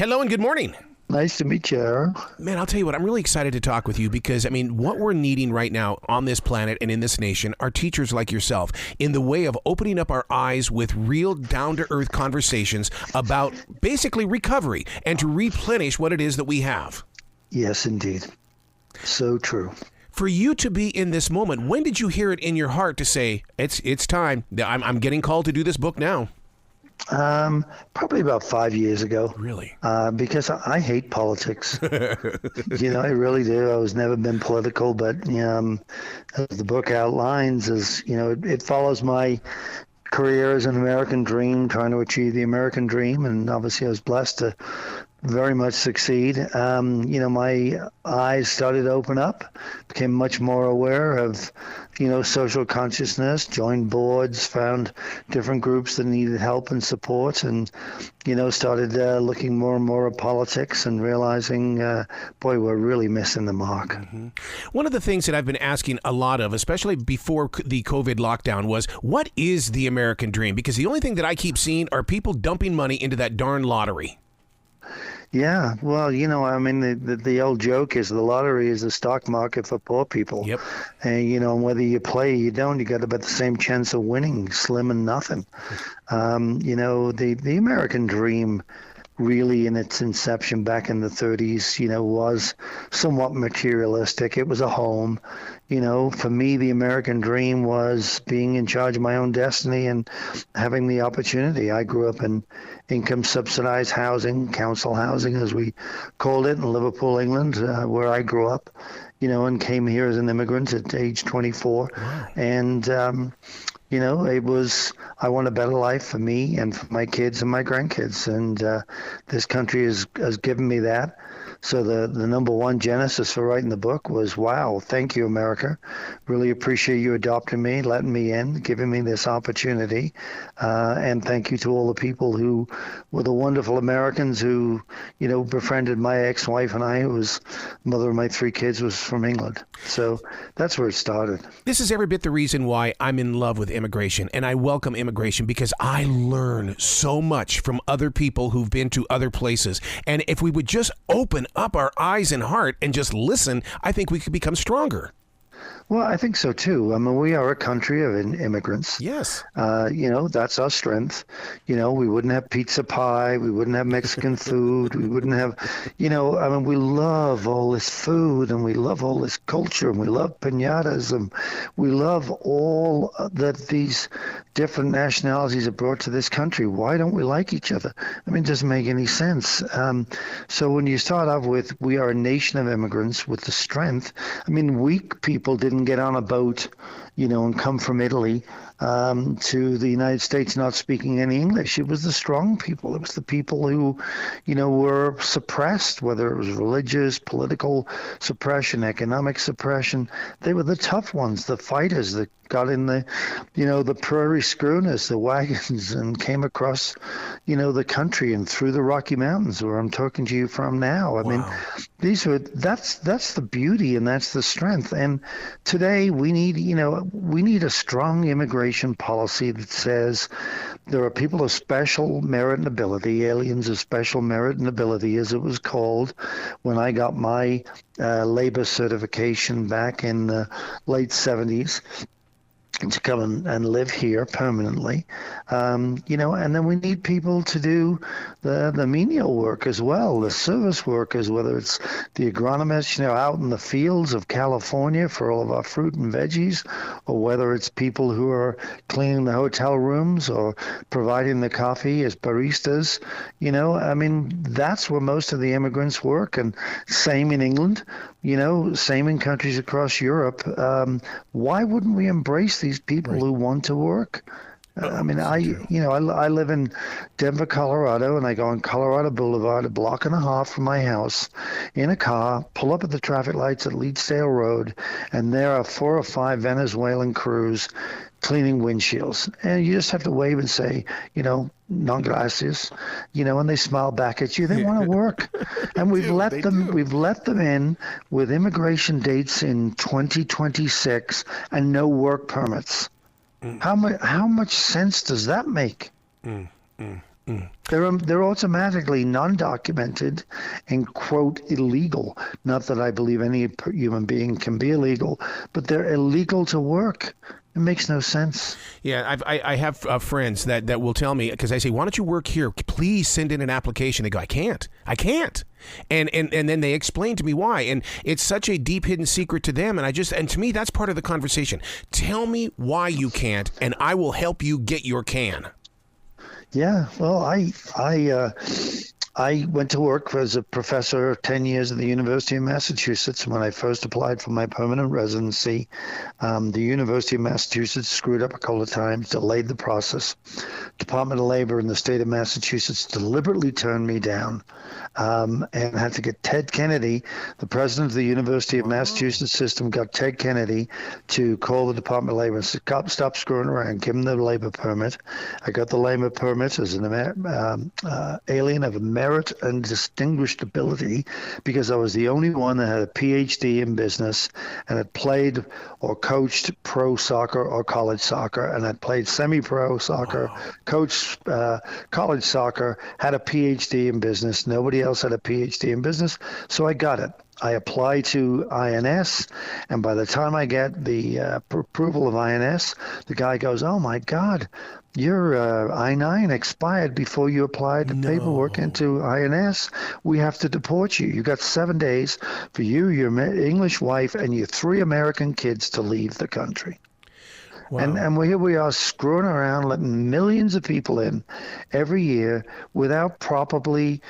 Hello and good morning. Nice to meet you, Aaron. Man, I'll tell you what, I'm really excited to talk with you because, what we're needing right now on this planet and in this nation are teachers like yourself in the way of opening up our eyes with real down-to-earth conversations about basically recovery and to replenish what it is that we have. Yes, indeed. So true. For you to be in this moment, when did you hear it in your heart to say, it's time, I'm getting called to do this book now? Probably about 5 years ago. Really? Because I hate politics. I really do. I was never been political, but as the book outlines, it follows my career as an American dream, trying to achieve the American dream, and obviously I was blessed to very much succeed. My eyes started to open up, became much more aware of, social consciousness, joined boards, found different groups that needed help and support, and, started looking more and more at politics and realizing, boy, we're really missing the mark. Mm-hmm. One of the things that I've been asking a lot of, especially before the COVID lockdown, was what is the American dream? Because the only thing that I keep seeing are people dumping money into that darn lottery. Yeah, well, the old joke is the lottery is the stock market for poor people. Yep. And, whether you play or you don't, you got about the same chance of winning, slim and nothing. The American dream really in its inception back in the 30s, was somewhat materialistic. It was a home. For me, the American dream was being in charge of my own destiny and having the opportunity. I grew up in income subsidized housing, council housing, as we called it, in Liverpool, England, where I grew up, and came here as an immigrant at age 24. Wow. And, it was, I want a better life for me and for my kids and my grandkids. And this country has given me that. So the number one genesis for writing the book was, wow, thank you, America. Really appreciate you adopting me, letting me in, giving me this opportunity. And thank you to all the people who were the wonderful Americans who, befriended my ex-wife and I, who was mother of my 3 kids, was from England. So that's where it started. This is every bit the reason why I'm in love with immigration, and I welcome immigration because I learn so much from other people who've been to other places. And if we would just open up our eyes and heart and just listen, I think we could become stronger. Well, I think so too. We are a country of immigrants. Yes. That's our strength. We wouldn't have pizza pie. We wouldn't have Mexican food. We wouldn't have, we love all this food and we love all this culture and we love piñatas and we love all that these different nationalities have brought to this country. Why don't we like each other? It doesn't make any sense. So when you start off with, we are a nation of immigrants with the strength, weak people didn't get on a boat, and come from Italy to the United States not speaking any English. It was the strong people. It was the people who, were suppressed, whether it was religious, political suppression, economic suppression. They were the tough ones, the fighters that got in the prairie schooners, the wagons, and came across, the country and through the Rocky Mountains, where I'm talking to you from now. Wow. That's the beauty and that's the strength. And today we need a strong immigration policy that says there are people of special merit and ability, aliens of special merit and ability, as it was called when I got my labor certification back in the late 70s. To come and live here permanently, and then we need people to do the menial work as well, the service workers, whether it's the agronomists, out in the fields of California for all of our fruit and veggies, or whether it's people who are cleaning the hotel rooms or providing the coffee as baristas. That's where most of the immigrants work, and same in England, same in countries across Europe. Why wouldn't we embrace these people who want to work? I live in Denver, Colorado, and I go on Colorado Boulevard, a block and a half from my house, in a car, pull up at the traffic lights at Leedsdale Road, and there are 4 or 5 Venezuelan crews cleaning windshields. And you just have to wave and say, non gracias, and they smile back at you. They want to work. And we've let them in with immigration dates in 2026 and no work permits. How much sense does that make? They're automatically non-documented and, quote, illegal. Not that I believe any human being can be illegal, but they're illegal to work. It makes no sense. Yeah, I have friends that will tell me, because I say, why don't you work here? Please send in an application. They go, I can't. And then they explain to me why. And it's such a deep hidden secret to them. And to me, that's part of the conversation. Tell me why you can't, and I will help you get your can. Yeah, well, I went to work as a professor 10 years at the University of Massachusetts. When I first applied for my permanent residency, the University of Massachusetts screwed up a couple of times, delayed the process. Department of Labor in the state of Massachusetts deliberately turned me down, and had to get Ted Kennedy, the president of the University of Massachusetts system, got Ted Kennedy to call the Department of Labor and say, stop screwing around, give him the labor permit. I got the labor permit as an alien of merit and distinguished ability, because I was the only one that had a PhD in business and had played or coached pro soccer or college soccer, and had played semi-pro soccer, coached college soccer, had a PhD in business. Nobody else had a PhD in business, so I got it. I apply to INS, and by the time I get the approval of INS, the guy goes, "Oh my God, your I-9 expired before you applied the paperwork into INS. We have to deport you. You got 7 days for you, your English wife, and your 3 American kids to leave the country." Wow. And here we are screwing around, letting millions of people in every year without properly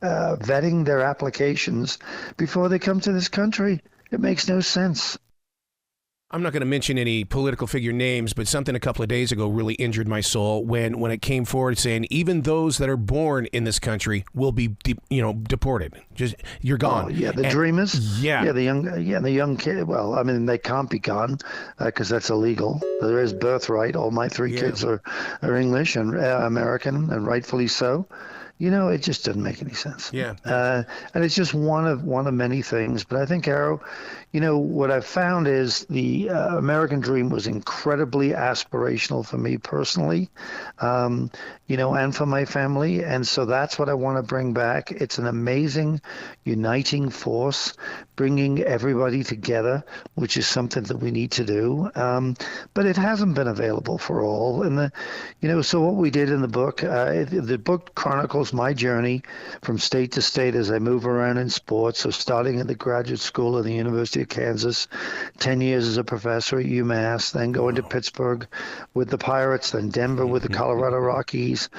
vetting their applications before they come to this country. It makes no sense. I'm not going to mention any political figure names, but something a couple of days ago really injured my soul when it came forward saying even those that are born in this country will be deported. Just you're gone. Oh, yeah, the dreamers. Yeah, the young kid. Well, I mean, they can't be gone because that's illegal. There is birthright. All my 3 kids are English and American, and rightfully so. It just doesn't make any sense. Yeah. And it's just one of many things. But I think, Arrow, what I've found is the American dream was incredibly aspirational for me personally, and for my family. And so that's what I want to bring back. It's an amazing uniting force, bringing everybody together, which is something that we need to do. But it hasn't been available for all. And so what we did in the book, the book chronicles my journey from state to state as I move around in sports. So starting at the graduate school at the University of Kansas, 10 years as a professor at UMass, then going to Pittsburgh with the Pirates, then Denver with the Colorado Rockies,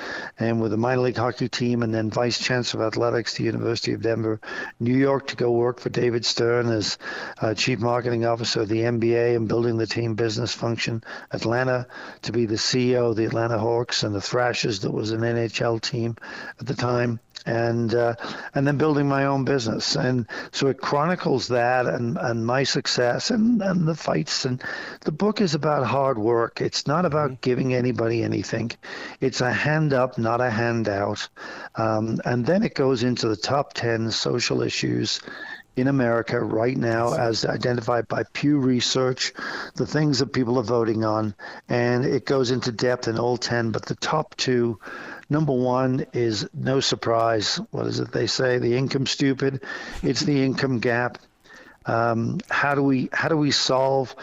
and with the minor league hockey team, and then vice chancellor of athletics at the University of Denver, New York to go work for David Stern as chief marketing officer of the NBA and building the team business function, Atlanta to be the CEO of the Atlanta Hawks and the Thrashers, that was an NHL team at the time, and then building my own business. And so it chronicles that and my success and the fights. And the book is about hard work. It's not about giving anybody anything. It's a hand up, not a handout. And then it goes into the top 10 social issues in America right now as identified by Pew Research, the things that people are voting on. And it goes into depth in all 10, but the top 2, number 1 is no surprise. What is it they say? The income stupid. It's the income gap. How do we solve?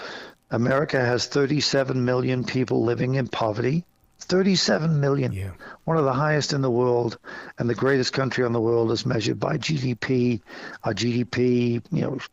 America has 37 million people living in poverty. 37 million, one of the highest in the world, and the greatest country on the world is measured by GDP. Our GDP,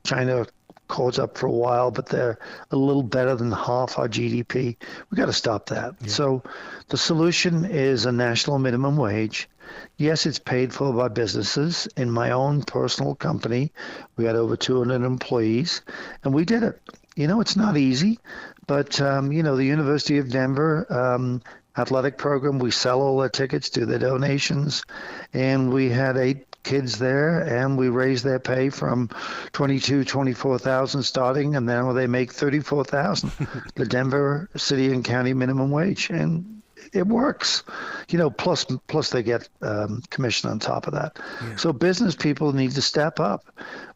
China calls up for a while, but they're a little better than half our GDP. We got to stop that. Yeah. So the solution is a national minimum wage. Yes, it's paid for by businesses. In my own personal company, we had over 200 employees, and we did it. It's not easy, but, the University of Denver athletic program, we sell all their tickets, do their donations, and we had 8 kids there, and we raised their pay from $24,000 starting, and now they make $34,000, the Denver city and county minimum wage, and it works. Plus they get commission on top of that. Yeah. So business people need to step up.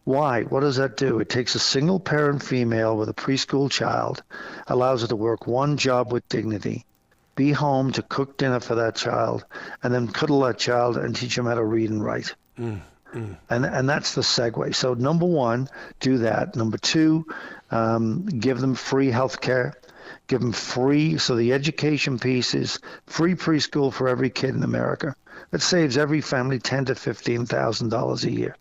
Why? What does that do? It takes a single parent female with a preschool child, allows her to work one job with dignity, be home to cook dinner for that child, and then cuddle that child and teach them how to read and write. And that's the segue. So number one, do that. Number two, give them free health care. Give them free, so the education piece is free preschool for every kid in America. That saves every family $10,000 to $15,000 a year.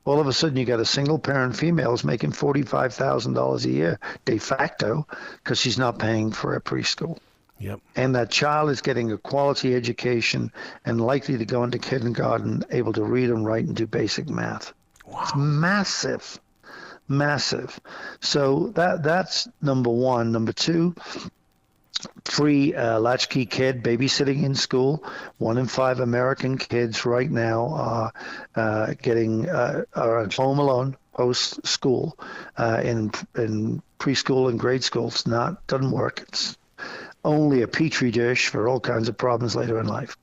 All of a sudden, you got a single parent female is making $45,000 a year de facto because she's not paying for a preschool. Yep. And that child is getting a quality education and likely to go into kindergarten, able to read and write and do basic math. Wow. It's massive. So that's number one. Number two, free latchkey kid babysitting in school. 1 in 5 American kids right now are at home alone post school in preschool and grade school. Doesn't work. It's only a petri dish for all kinds of problems later in life.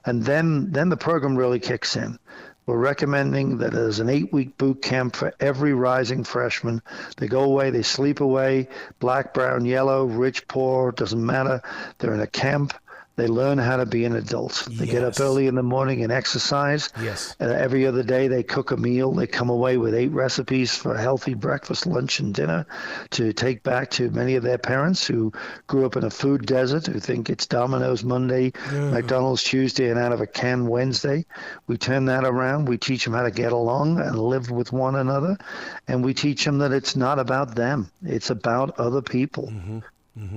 And then the program really kicks in. We're recommending that there's an 8-week boot camp for every rising freshman. They go away, they sleep away, black, brown, yellow, rich, poor, doesn't matter. They're in a camp. They learn how to be an adult. They get up early in the morning and exercise. Yes. Every other day they cook a meal. They come away with 8 recipes for a healthy breakfast, lunch, and dinner to take back to many of their parents who grew up in a food desert, who think it's Domino's Monday, McDonald's Tuesday, and out of a can Wednesday. We turn that around. We teach them how to get along and live with one another. And we teach them that it's not about them. It's about other people.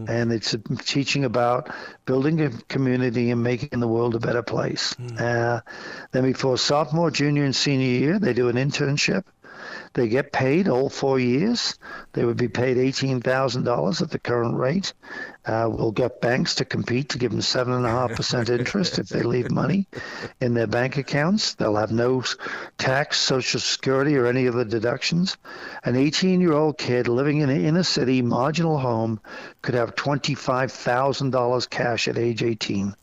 And it's teaching about building a community and making the world a better place. Then before sophomore, junior, and senior year, they do an internship. They get paid all 4 years. They would be paid $18,000 at the current rate. We'll get banks to compete to give them 7.5% interest if they leave money in their bank accounts. They'll have no tax, Social Security, or any other deductions. An 18-year-old kid living in an inner city marginal home could have $25,000 cash at age 18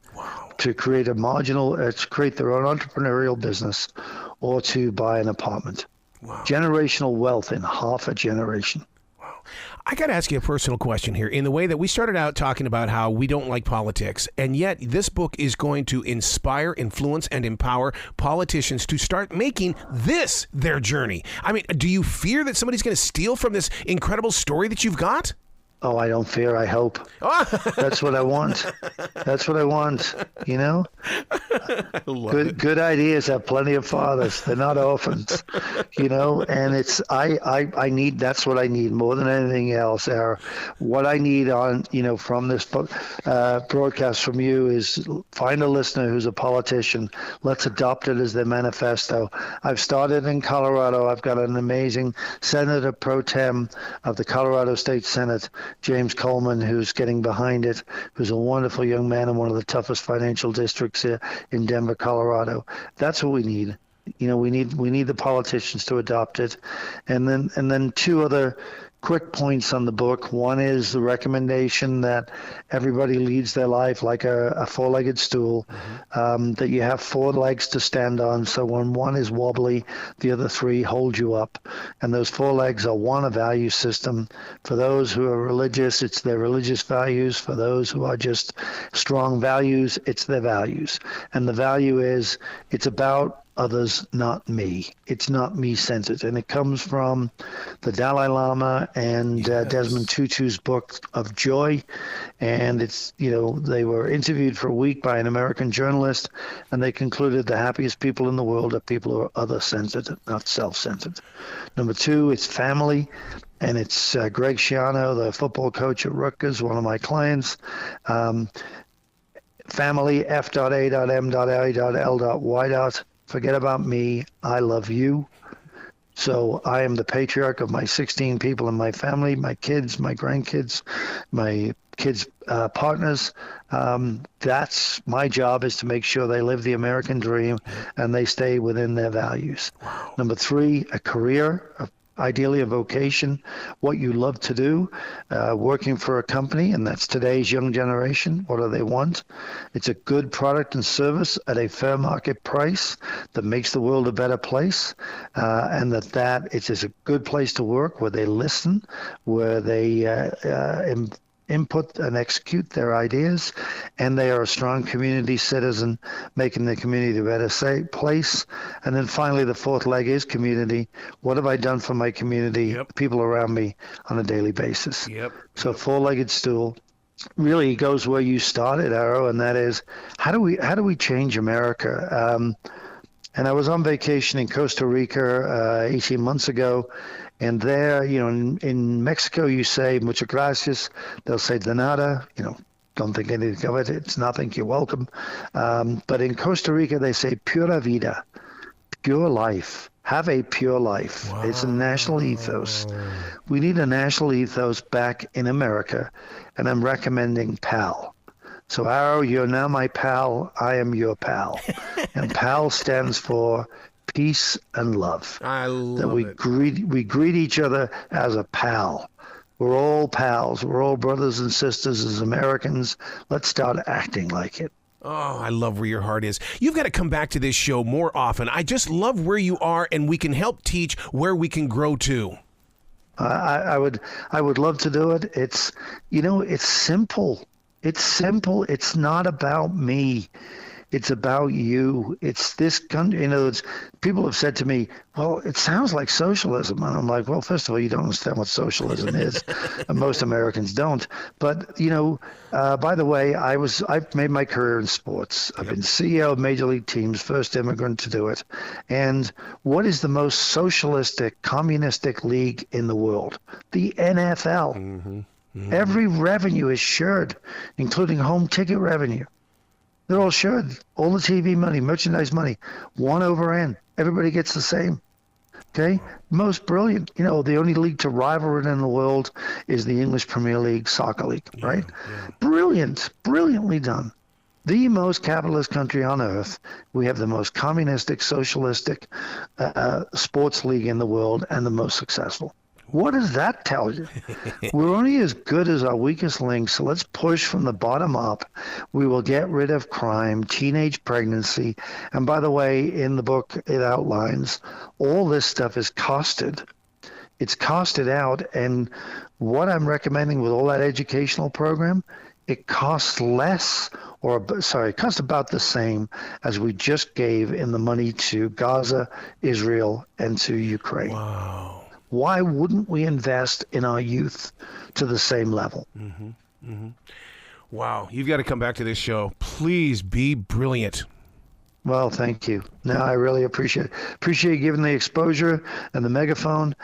to create to create their own entrepreneurial business or to buy an apartment. Generational wealth in half a generation. I got to ask you a personal question here. In the way that we started out talking about how we don't like politics, and yet this book is going to inspire, influence, and empower politicians to start making this their journey. I mean, do you fear that somebody's going to steal from this incredible story that you've got? Oh, I don't fear. I hope. That's what I want. That's what I want. You know, good ideas have plenty of fathers. They're not orphans. You know, and it's I need. That's what I need more than anything else. What I need from this broadcast from you is find a listener who's a politician. Let's adopt it as their manifesto. I've started in Colorado. I've got an amazing Senator Pro Tem of the Colorado State Senate, James Coleman, who's getting behind it, who's a wonderful young man in one of the toughest financial districts here in Denver, Colorado. That's what we need. You know, we need the politicians to adopt it. And then 2 other quick points on the book. One is the recommendation that everybody leads their life like a 4-legged stool, that you have 4 legs to stand on. So when one is wobbly, the other 3 hold you up. And those 4 legs are, 1, a value system. For those who are religious, it's their religious values. For those who are just strong values, it's their values. And the value is, it's about others, not me. It's not me-centered. And it comes from the Dalai Lama and Desmond Tutu's book of Joy. And it's, they were interviewed for a week by an American journalist, and they concluded the happiest people in the world are people who are other-centered, not self-centered. Number 2, it's family. And it's Greg Schiano, the football coach at Rutgers, one of my clients. Family, F.A.M.I.L.Y. Forget about me. I love you. So I am the patriarch of my 16 people in my family, my kids, my grandkids, my kids' partners. That's my job, is to make sure they live the American dream and they stay within their values. Wow. Number 3, a career, ideally a vocation, what you love to do, working for a company, and that's today's young generation. What do they want? It's a good product and service at a fair market price that makes the world a better place, and that it is a good place to work, where they listen, where they input and execute their ideas, and they are a strong community citizen, making the community a better place. And then finally, the fourth leg is community. What have I done for my community, people around me on a daily basis? So four-legged stool really goes where you started, Arrow, and that is how do we change America? And I was on vacation in Costa Rica 18 months ago, and there, in Mexico, you say muchas gracias. They'll say de nada. Don't think anything of it. It's nothing. You're welcome. But in Costa Rica, they say pura vida, pure life. Have a pure life. Wow. It's a national ethos. We need a national ethos back in America, and I'm recommending PAL. So, Arrow, you're now my pal. I am your pal. And PAL stands for peace and love. I love that we it. We greet each other as a pal. We're all pals. We're all brothers and sisters as Americans. Let's start acting like it. Oh, I love where your heart is. You've got to come back to this show more often. I just love where you are, and we can help teach where we can grow to. I would love to do it. It's simple. It's simple. It's not about me. It's about you. It's this country. People have said to me, well, it sounds like socialism. And I'm like, well, first of all, you don't understand what socialism is. And most Americans don't. But, by the way, I've made my career in sports. I've been CEO of major league teams, first immigrant to do it. And what is the most socialistic, communistic league in the world? The NFL. Mm-hmm. Mm-hmm. Every revenue is shared, including home ticket revenue. They're all shared. All the TV money, merchandise money, 1 over N. Everybody gets the same. Okay? Most brilliant. The only league to rival it in the world is the English Premier League soccer league, right? Yeah. Brilliant. Brilliantly done. The most capitalist country on earth. We have the most communistic, socialistic sports league in the world, and the most successful. What does that tell you? We're only as good as our weakest link, so let's push from the bottom up. We will get rid of crime, teenage pregnancy. And by the way, in the book, it outlines all this stuff is costed. It's costed out. And what I'm recommending with all that educational program, it costs less, it costs about the same as we just gave in the money to Gaza, Israel, and to Ukraine. Wow. Why wouldn't we invest in our youth to the same level? Mm-hmm. Mm-hmm. Wow. You've got to come back to this show. Please be brilliant. Well, thank you. No, I really appreciate you giving the exposure and the megaphone.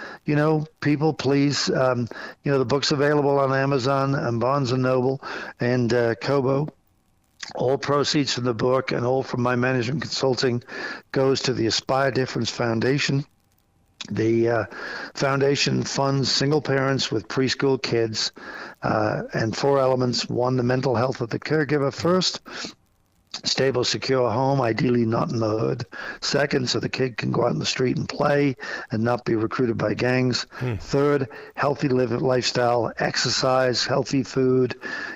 People, please, the book's available on Amazon and Barnes & Noble and Kobo. All proceeds from the book and all from my management consulting goes to the Aspire Difference Foundation. The foundation funds single parents with preschool kids and 4 elements. 1, the mental health of the caregiver first. Stable, secure home, ideally not in the hood. 2nd, so the kid can go out in the street and play and not be recruited by gangs. 3rd, healthy lifestyle, exercise, healthy food,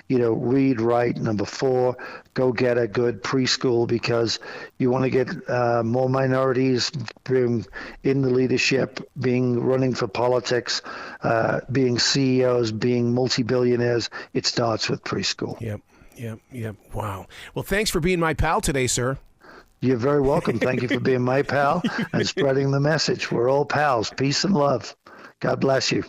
read, write. 4, go get a good preschool, because you want to get more minorities being in the leadership, running for politics, being CEOs, being multi-billionaires. It starts with preschool. Yep. Wow. Well, thanks for being my pal today, sir. You're very welcome. Thank you for being my pal and spreading the message. We're all pals. Peace and love. God bless you.